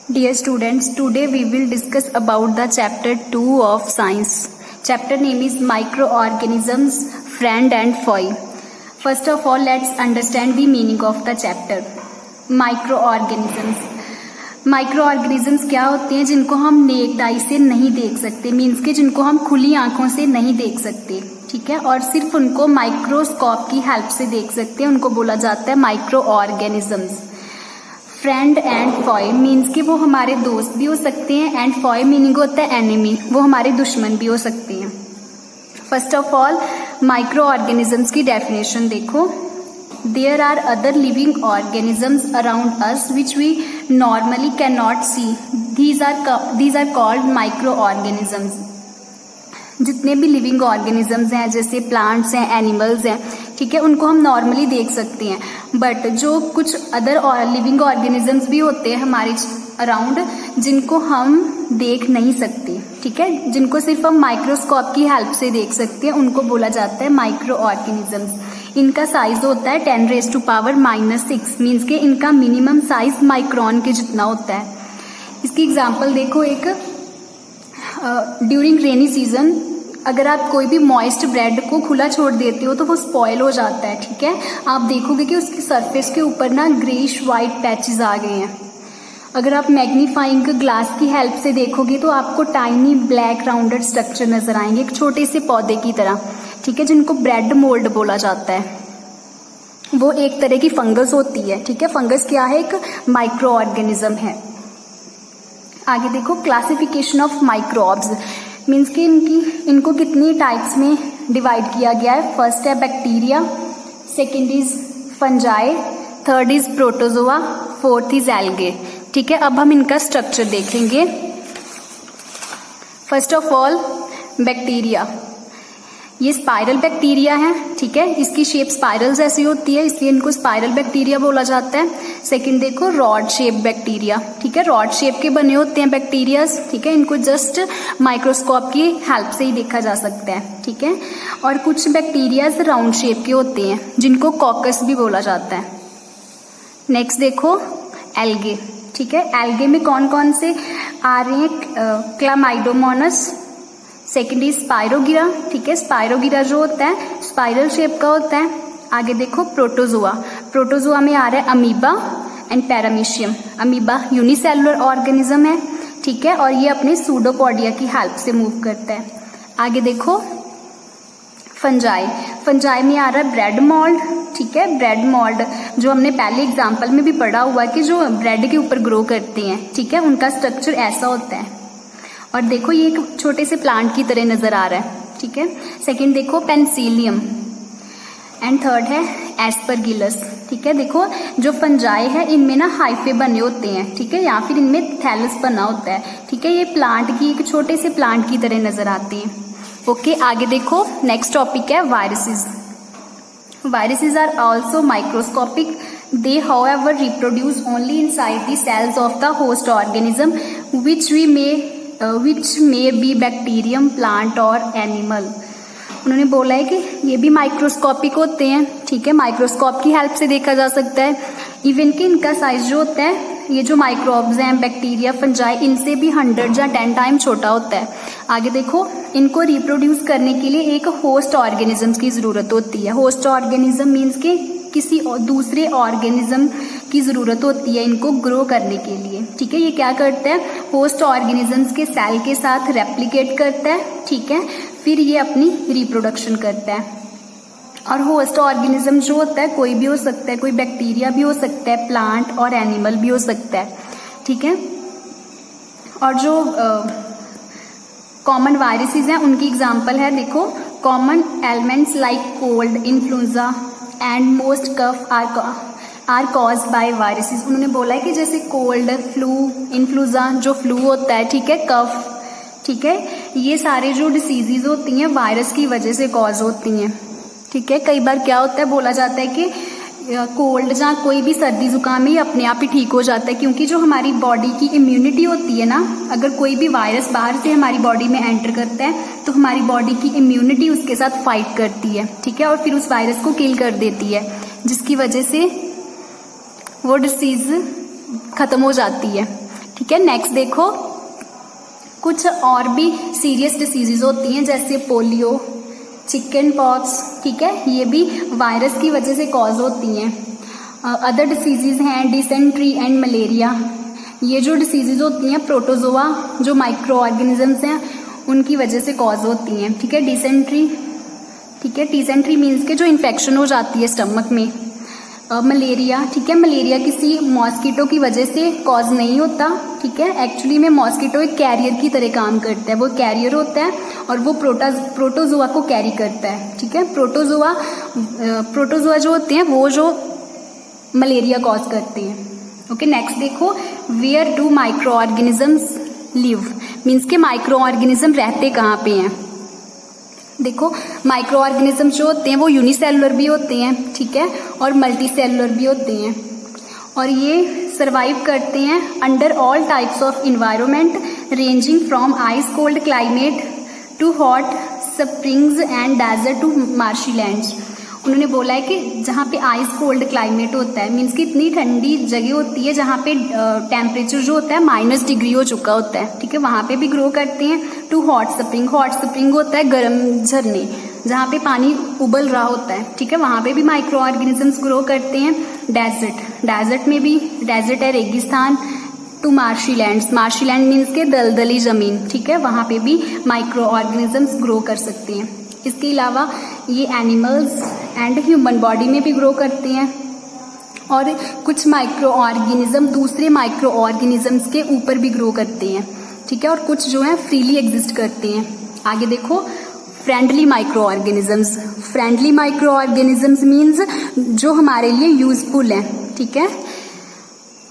Dear students, today we will discuss about the chapter 2 of science. Chapter name is microorganisms, friend and foe. First of all, let's understand the meaning of the chapter. Microorganisms क्या होते हैं जिनको हम necked आई से नहीं देख सकते, means के जिनको हम खुली आंखों से नहीं देख सकते, ठीक है, और सिर्फ उनको माइक्रोस्कोप की हेल्प से देख सकते हैं, उनको बोला जाता है micro organisms. Friend and Foy means कि वो हमारे दोस्त भी हो सकते हैं, एंड फॉय मीनिंग होता है एनिमी, वो हमारे दुश्मन भी हो सकते हैं. First of all micro organisms की डेफिनेशन देखो. There are other living organisms around us which we normally can not see. These are called micro organisms. जितने भी लिविंग ऑर्गेनिजम्स हैं, जैसे प्लांट्स हैं, एनिमल्स हैं, ठीक है, उनको हम नॉर्मली देख सकते हैं, बट जो कुछ अदर लिविंग ऑर्गेनिजम्स भी होते हैं हमारे अराउंड जिनको हम देख नहीं सकते, ठीक है, जिनको सिर्फ हम माइक्रोस्कोप की हेल्प से देख सकते हैं, उनको बोला जाता है माइक्रो ऑर्गेनिजम्स. इनका साइज होता है 10⁻⁻⁶, मीन्स के इनका मिनिमम साइज माइक्रोन के जितना होता है. इसकी एग्जाम्पल देखो. एक ड्यूरिंग रेनी सीजन अगर आप कोई भी मॉइस्ट ब्रेड को खुला छोड़ देते हो तो वो स्पॉयल हो जाता है, ठीक है. आप देखोगे कि उसकी सरफेस के ऊपर ना ग्रेइश वाइट पैचेस आ गए हैं. अगर आप मैग्नीफाइंग ग्लास की हेल्प से देखोगे तो आपको टाइनी ब्लैक राउंडेड स्ट्रक्चर नजर आएंगे, एक छोटे से पौधे की तरह, ठीक है, जिनको ब्रेड मोल्ड बोला जाता है. वो एक तरह की फंगस होती है, ठीक है. फंगस क्या है? एक माइक्रो ऑर्गेनिज्म है. आगे देखो. क्लासिफिकेशन ऑफ माइक्रोब्स मीन्स कि इनको कितनी टाइप्स में डिवाइड किया गया है. फर्स्ट है bacteria, second is fungi, third is protozoa, fourth is algae, ठीक है. अब हम इनका स्ट्रक्चर देखेंगे. First of all bacteria. ये स्पाइरल बैक्टीरिया है, ठीक है, इसकी शेप स्पाइरल जैसी होती है, इसलिए इनको स्पाइरल बैक्टीरिया बोला जाता है. सेकंड देखो रॉड शेप बैक्टीरिया, ठीक है, रॉड शेप के बने होते हैं बैक्टीरियाज, ठीक है, इनको जस्ट माइक्रोस्कोप की हेल्प से ही देखा जा सकता है, ठीक है. और कुछ बैक्टीरियाज राउंड शेप के होते हैं जिनको कॉकस भी बोला जाता है. नेक्स्ट देखो एल्गे, ठीक है. एल्गे में कौन कौन से आ रहे हैं? क्लामाइडोमोनस, सेकेंड इज स्पाइरोगिरा, ठीक है, स्पाइरोगिरा जो होता है स्पाइरल शेप का होता है. आगे देखो प्रोटोजोआ. प्रोटोजोआ में आ रहा है amoeba and paramecium. Amoeba unicellular organism है, ठीक है, और ये अपने सूडोपोडिया की हेल्प से मूव करता है. आगे देखो फंजाई. फंजाई में आ रहा है ब्रेड मोल्ड, ठीक है, ब्रेड मोल्ड जो हमने पहले एग्जाम्पल में भी पढ़ा हुआ है कि जो ब्रेड के ऊपर ग्रो करते हैं, ठीक है, उनका स्ट्रक्चर ऐसा होता है. और देखो ये एक छोटे से प्लांट की तरह नजर आ रहा है, ठीक है. सेकंड देखो पेंसिलियम, एंड थर्ड है एस्परगिलस, ठीक है. देखो जो फंजाई है इनमें ना हाइफे बने होते हैं, ठीक है, या फिर इनमें थैलस बना होता है, ठीक है. ये प्लांट की एक छोटे से प्लांट की तरह नजर आते हैं. ओके. आगे देखो नेक्स्ट टॉपिक है viruses. Viruses are also microscopic. They, however, reproduce only inside the cells of the host organism, which may be bacterium, plant or animal. उन्होंने बोला है कि ये भी माइक्रोस्कोपिक होते हैं, ठीक है, माइक्रोस्कोप की हेल्प से देखा जा सकता है. इवन कि इनका साइज जो होता है, ये जो माइक्रोब्स हैं बैक्टीरिया फंजाई, इनसे भी 100 या 10 टाइम छोटा होता है. आगे देखो इनको रिप्रोड्यूस करने के लिए एक होस्ट ऑर्गेनिज्म की जरूरत होती है. होस्ट ऑर्गेनिज्म मीन्स के किसी दूसरे ऑर्गेनिज्म की जरूरत होती है इनको ग्रो करने के लिए, ठीक है. ये क्या करता है? होस्ट ऑर्गेनिजम्स के सेल के साथ रेप्लिकेट करता है, ठीक है, फिर ये अपनी रिप्रोडक्शन करता है. और होस्ट ऑर्गेनिज्म जो होता है कोई भी हो सकता है, कोई बैक्टीरिया भी हो सकता है, प्लांट और एनिमल भी हो सकता है, ठीक है. और जो कॉमन वायरसेस हैं उनकी एग्जांपल है देखो. Common elements like cold, influenza and most cough are caused by viruses. उन्होंने बोला है कि जैसे कोल्ड, फ्लू, इन्फ्लुएंजा जो फ्लू होता है, ठीक है, कफ, ठीक है, ये सारे जो डिसीजेज होती हैं वायरस की वजह से कॉज होती हैं, ठीक है. कई बार क्या होता है, बोला जाता है कि कोल्ड या कोई भी सर्दी जुकाम ही अपने आप ही ठीक हो जाता है, क्योंकि जो हमारी बॉडी की इम्यूनिटी होती है ना, अगर कोई भी वायरस बाहर से हमारी बॉडी में एंटर करता है तो हमारी बॉडी की इम्यूनिटी उसके साथ फाइट करती है, ठीक है, और फिर उस वायरस को किल कर देती है, जिसकी वजह से वो डिसीज खत्म हो जाती है. ठीक है। नेक्स्ट देखो, कुछ और भी सीरियस डिसीजेज होती हैं जैसे पोलियो, चिकन पॉक्स, ठीक है, ये भी वायरस की वजह से कॉज होती हैं। अदर डिसीजेज हैं डिसेंट्री एंड मलेरिया, ये जो डिसीजेज होती हैं प्रोटोजोआ जो माइक्रो ऑर्गेनिजम्स हैं उनकी वजह से कॉज होती हैं, ठीक है। डिसेंट्री, ठीक है, डिसेंट्री मीन्स के जो इन्फेक्शन हो जाती है स्टमक में। मलेरिया, ठीक है, मलेरिया किसी मॉस्किटो की वजह से कॉज नहीं होता, ठीक है। एक्चुअली में मॉस्किटो एक कैरियर की तरह काम करता है, वो कैरियर होता है और वो प्रोटोजोआ को कैरी करता है, ठीक है। प्रोटोजोआ जो होते हैं वो जो मलेरिया कॉज करते हैं। ओके, नेक्स्ट देखो, where do micro organisms live, means के माइक्रो ऑर्गेनिज्म रहते कहाँ पे हैं। देखो, माइक्रो ऑर्गेनिज्म जो होते हैं वो यूनिसेलुलर भी होते हैं, ठीक है, और मल्टी सेलुलर भी होते हैं, और ये सर्वाइव करते हैं under all types of environment ranging from ice cold climate to hot springs and desert to marshy lands. उन्होंने बोला है कि जहाँ पे आइस कोल्ड क्लाइमेट होता है, मीन्स कि इतनी ठंडी जगह होती है जहाँ पे टेम्परेचर जो होता है -डिग्री हो चुका होता है, ठीक है, वहाँ पे भी ग्रो करते हैं। टू हॉट स्प्रिंग होता है गर्म झरने जहाँ पे पानी उबल रहा होता है, ठीक है, वहाँ पे भी माइक्रो ऑर्गेनिजम्स ग्रो करते हैं। डेजर्ट में भी, डेजर्ट है रेगिस्तान। टू मार्शी लैंड मीन्स के दलदली जमीन, ठीक है, वहाँ पे भी माइक्रो ऑर्गेनिजम्स ग्रो कर सकते हैं। इसके अलावा ये एनिमल्स एंड ह्यूमन बॉडी में भी ग्रो करते हैं, और कुछ माइक्रो ऑर्गेनिज्म दूसरे माइक्रो ऑर्गेनिजम्स के ऊपर भी ग्रो करते हैं, ठीक है, और कुछ जो है फ्रीली एग्जिस्ट करते हैं। आगे देखो, फ्रेंडली माइक्रो ऑर्गेनिजम्स मीन्स जो हमारे लिए यूजफुल हैं, ठीक है।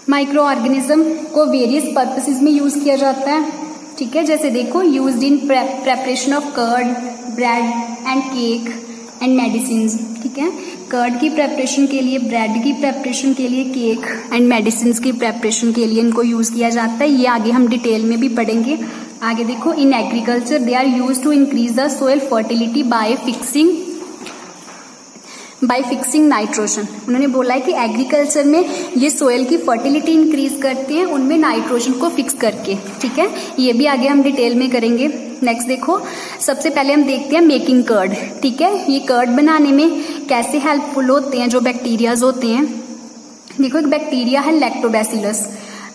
माइक्रो ऑर्गेनिज्म को वेरियस पर्पसेस में यूज किया जाता है, ठीक है, जैसे देखो, used in preparation of curd, bread and cake and medicines, ठीक है, कर्ड की प्रेपरेशन के लिए, ब्रेड की प्रेपरेशन के लिए, केक एंड मेडिसिन्स की प्रेपरेशन के लिए इनको यूज किया जाता है। ये आगे हम डिटेल में भी पढ़ेंगे। आगे देखो, in agriculture they are use to increase the soil fertility by fixing nitrogen. उन्होंने बोला है कि एग्रीकल्चर में ये सोइल की फर्टिलिटी इंक्रीज करते हैं उनमें नाइट्रोजन को फिक्स करके, ठीक है, ये भी आगे हम डिटेल में करेंगे। नेक्स्ट देखो, सबसे पहले हम देखते हैं मेकिंग कर्ड, ठीक है, ये कर्ड बनाने में कैसे हेल्पफुल होते हैं जो बैक्टीरियाज होते हैं। देखो, एक बैक्टीरिया है लैक्टोबैसिलस।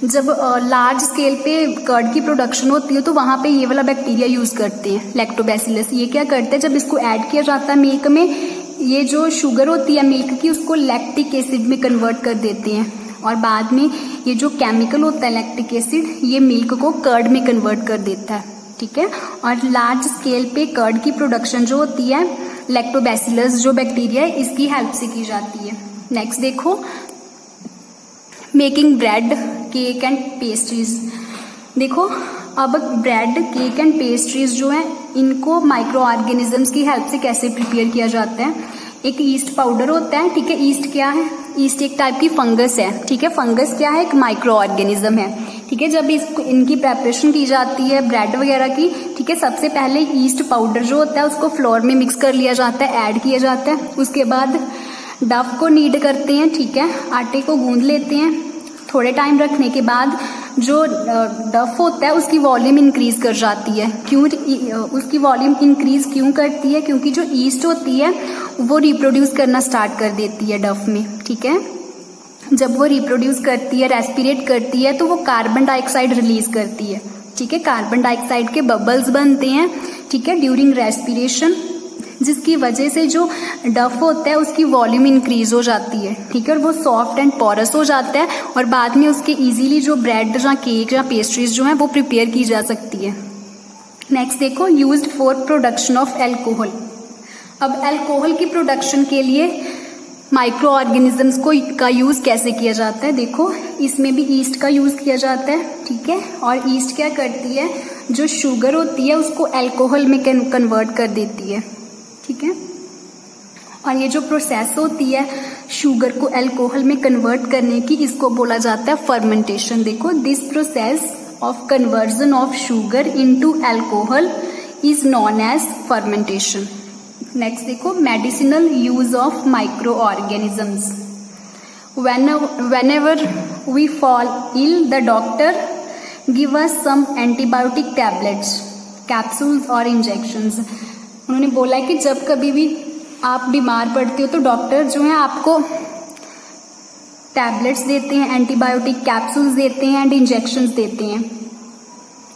जब लार्ज स्केल पे कर्ड की प्रोडक्शन होती है तो वहाँ पे ये वाला बैक्टीरिया यूज करते हैं, लैक्टोबैसिलस। ये क्या करते हैं, जब इसको ऐड किया जाता है मिल्क में, ये जो शुगर होती है मिल्क की उसको लैक्टिक एसिड में कन्वर्ट कर देते हैं, और बाद में ये जो केमिकल होता है लैक्टिक एसिड ये मिल्क को कर्ड में कन्वर्ट कर देता है, ठीक है। और लार्ज स्केल पे कर्ड की प्रोडक्शन जो होती है लैक्टोबैसिलस जो बैक्टीरिया है इसकी हेल्प से की जाती है। नेक्स्ट देखो, making bread, cake and pastries. देखो, अब ब्रेड, केक एंड पेस्ट्रीज जो है इनको माइक्रो ऑर्गेनिजम्स की हेल्प से कैसे प्रिपेयर किया जाता है। एक ईस्ट पाउडर होता है, ठीक है, ईस्ट क्या है, ईस्ट एक टाइप की फंगस है, ठीक है, फंगस क्या है, एक माइक्रो ऑर्गेनिज्म है, ठीक है। जब इनकी प्रेपरेशन की जाती है ब्रेड वगैरह की, ठीक है, सबसे पहले ईस्ट पाउडर जो होता है उसको फ्लोर में मिक्स कर लिया जाता है, ऐड किया जाता है। उसके बाद डफ को नीड करते हैं, ठीक है, आटे को गूंद लेते हैं। थोड़े टाइम रखने के बाद जो डफ होता है उसकी वॉल्यूम इंक्रीज कर जाती है। क्यों उसकी वॉल्यूम इंक्रीज क्यों करती है, क्योंकि जो ईस्ट होती है वो रिप्रोड्यूस करना स्टार्ट कर देती है डफ में, ठीक है। जब वो रिप्रोड्यूस करती है, रेस्पिरेट करती है, तो वो कार्बन डाइऑक्साइड रिलीज करती है, ठीक है, कार्बन डाइऑक्साइड के बबल्स बनते हैं, ठीक है, ड्यूरिंग रेस्पिरेशन, जिसकी वजह से जो डफ होता है उसकी वॉल्यूम इंक्रीज हो जाती है, ठीक है, और वो सॉफ्ट एंड पोरस हो जाता है, और बाद में उसके इजीली जो ब्रेड या केक या पेस्ट्रीज जो हैं वो प्रिपेयर की जा सकती है। नेक्स्ट देखो, used for production of alcohol. अब एल्कोहल की प्रोडक्शन के लिए माइक्रो ऑर्गेनिजम्स का यूज कैसे किया जाता है। देखो, इसमें भी ईस्ट का यूज किया जाता है, ठीक है, और ईस्ट क्या करती है, जो शुगर होती है उसको एल्कोहल में कन्वर्ट कर देती है, ठीक है। और ये जो प्रोसेस होती है शुगर को अल्कोहल में कन्वर्ट करने की, इसको बोला जाता है फर्मेंटेशन। देखो, this process of conversion of sugar into alcohol is known as fermentation. Next देखो, medicinal use of microorganisms. whenever we fall ill, the doctor give us some antibiotic tablets, capsules और injections. उन्होंने बोला है कि जब कभी भी आप बीमार पड़ते हो तो डॉक्टर जो है आपको टैबलेट्स देते हैं, एंटीबायोटिक कैप्सूल्स देते हैं एंड इंजेक्शंस देते हैं,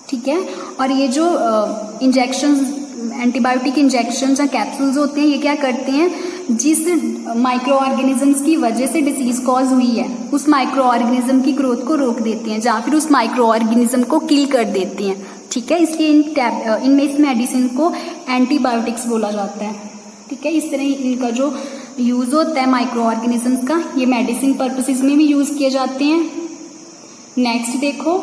ठीक है। और ये जो इंजेक्शंस, एंटीबायोटिक इंजेक्शंस या कैप्सूल्स होते हैं, ये क्या करते हैं, जिस माइक्रो ऑर्गेनिजम्स की वजह से डिसीज कॉज हुई है उस माइक्रो ऑर्गेनिज्म की ग्रोथ को रोक देते हैं या फिर उस माइक्रो ऑर्गेनिज्म को किल कर देते हैं, ठीक है। इसलिए इनमें इस मेडिसिन को एंटीबायोटिक्स बोला जाता है, ठीक है। इस तरह इनका जो यूज होता है माइक्रो ऑर्गेनिजम्स का, ये मेडिसिन पर्पसेस में भी यूज किए जाते हैं। नेक्स्ट देखो,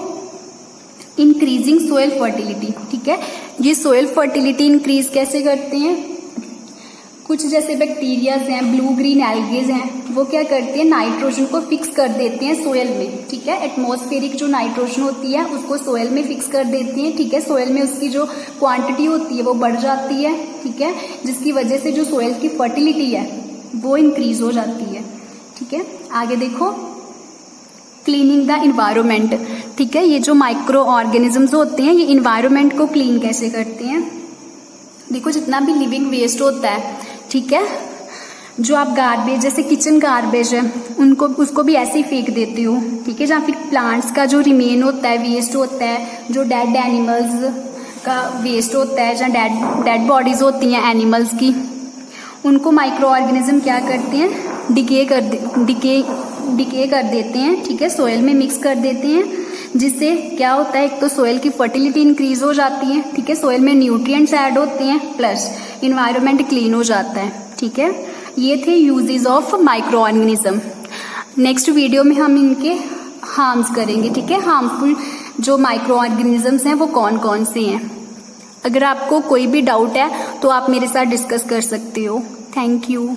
इंक्रीजिंग सोयल फर्टिलिटी, ठीक है। ये सोयल फर्टिलिटी इंक्रीज कैसे करते हैं, कुछ जैसे बैक्टीरियाज हैं, ब्लू ग्रीन एल्गेज हैं, वो क्या करते हैं, नाइट्रोजन को फिक्स कर देते हैं सोयल में, ठीक है। एटमॉस्फेरिक जो नाइट्रोजन होती है उसको सोयल में फिक्स कर देती हैं, ठीक है। सोयल में उसकी जो क्वांटिटी होती है वो बढ़ जाती है, ठीक है, जिसकी वजह से जो सोयल की फर्टिलिटी है वो इंक्रीज हो जाती है, ठीक है। आगे देखो, क्लीनिंग द इन्वायरमेंट, ठीक है। ये जो माइक्रो ऑर्गेनिजम्स होते हैं ये इन्वायरमेंट को क्लीन कैसे करते हैं, देखो जितना भी लिविंग वेस्ट होता है, ठीक है, जो आप गार्बेज जैसे किचन गार्बेज है उसको भी ऐसे ही फेंक देते हो, ठीक है। या फिर प्लांट्स का जो रिमेन होता है, वेस्ट होता है, जो डेड एनिमल्स का वेस्ट होता है, जहाँ डेड बॉडीज होती हैं एनिमल्स की, उनको माइक्रो ऑर्गेनिज्म क्या करते हैं, डिके कर देते हैं, ठीक है, सोयल में मिक्स कर देते हैं, जिससे क्या होता है, एक तो सोयल की फर्टिलिटी इंक्रीज हो जाती है, ठीक है, सोयल में न्यूट्रिएंट्स ऐड होते हैं, प्लस इन्वायरमेंट क्लीन हो जाता है, ठीक है। ये थे uses of micro organism. Next video में हम इनके हार्म्स करेंगे, ठीक है। हार्मफुल जो माइक्रो ऑर्गेनिजम्स हैं वो कौन कौन से हैं। अगर आपको कोई भी डाउट है तो आप मेरे साथ डिस्कस कर सकते हो। Thank you.